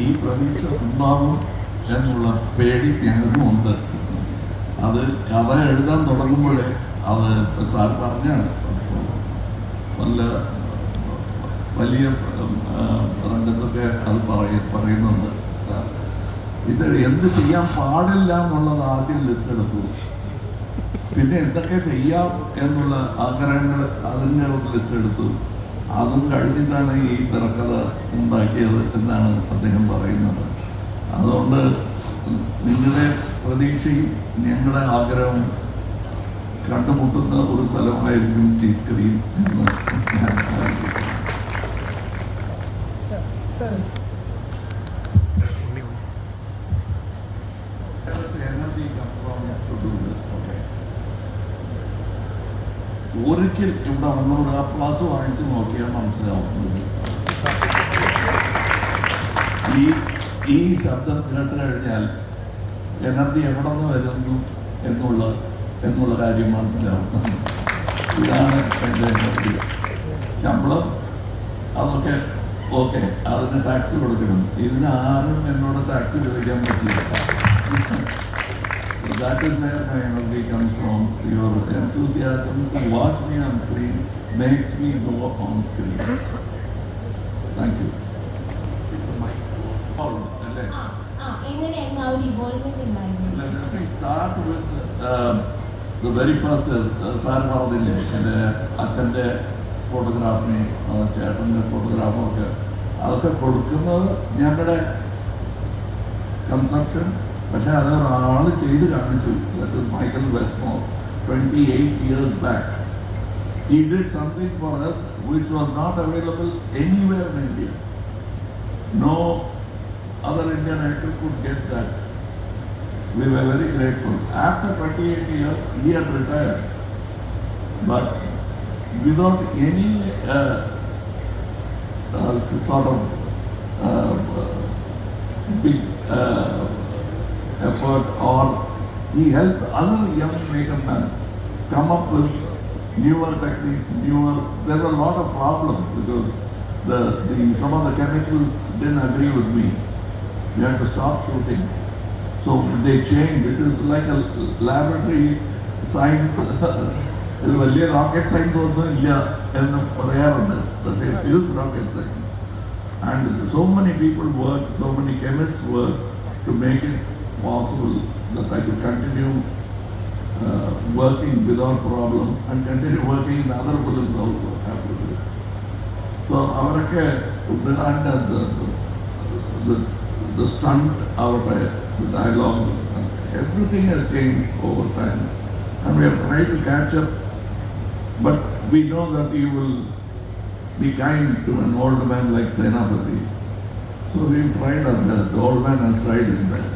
ഈ പ്രതീക്ഷ ഉണ്ടാകും എന്നുള്ള പേടി ഞങ്ങൾക്കും ഉണ്ട്. അത് കഥ എഴുതാൻ തുടങ്ങുമ്പോഴേ അത് സാർ പറഞ്ഞാണ് നല്ല വലിയ രംഗത്തൊക്കെ അത് പറയുന്നുണ്ട് സാർ. ഇത് എന്ത് ചെയ്യാൻ പാടില്ല എന്നുള്ളത് ആദ്യം ലിസ്റ്റ് എടുത്തു, പിന്നെ എന്തൊക്കെ ചെയ്യാം എന്നുള്ള ആഗ്രഹങ്ങൾ അതിൻ്റെ ഒരു ലിസ്റ്റ് എടുത്തു. അതും കഴിഞ്ഞിട്ടാണ് ഈ തിരക്കഥ ഉണ്ടാക്കിയത് എന്നാണ് അദ്ദേഹം പറയുന്നത്. അതുകൊണ്ട് നിങ്ങളുടെ പ്രതീക്ഷയും ഞങ്ങളുടെ ആഗ്രഹവും കണ്ടുമുട്ടുന്ന ഒരു സ്ഥലമായിരിക്കും ഈ സ്ക്രീൻ എന്ന് ഞാൻ ഒരിക്കൽ ഇവിടെ വന്നോട് ആ പ്ലാസ് വാങ്ങിച്ച് നോക്കിയാൽ മനസ്സിലാവുന്നത് ഈ ശബ്ദം കേട്ട് കഴിഞ്ഞാൽ എനർജി എവിടെ നിന്ന് വരുന്നു എന്നുള്ള കാര്യം മനസ്സിലാവുന്നു. ഇതാണ് എൻ്റെ എനർജി. ശമ്പളം അതൊക്കെ ഓക്കെ, അതിന് ടാക്സ് കൊടുക്കണം. ഇതിന് ആരും എന്നോട് ടാക്സ് ചോദിക്കാൻ പറ്റില്ല. So that is where my energy comes from. Your enthusiasm to watch me on screen makes me go on screen. Thank you. Let me start with the very first sir പറഞ്ഞില്ലേ എൻ്റെ അച്ഛൻ്റെ ഫോട്ടോഗ്രാഫിനെ ചേട്ടൻ്റെ ഫോട്ടോഗ്രാഫും ഒക്കെ അതൊക്കെ കൊടുക്കുന്നത് ഞങ്ങളുടെ കൺസെപ്ഷൻ. പക്ഷെ അത് ഒരാൾ ചെയ്ത് കാണിച്ചു. That is Michael Westmore 28 years back. He did something for us which was not available anywhere in India. No other Indian actor could get that. We were very grateful. After 28 years, he had retired. But without any sort of big effort, or he helped other young makeup men come up with newer techniques, there were a lot of problems because some of the chemicals didn't agree with me. We had to stop shooting. So they changed. It is like a laboratory science. ഇത് വലിയ rocket science ഒന്നും ഇല്ല എന്ന് പറയാറുണ്ട്, പക്ഷേ it is rocket science. And so many people work, so many chemists work to make it possible that I could continue working without problem and continue working in other films also after this. So avarake the stunt, the dialogue, everything has changed over time, and we are trying to catch up. But we know that you will be kind to an old man like Senapati. So we've tried our best. The old man has tried his best.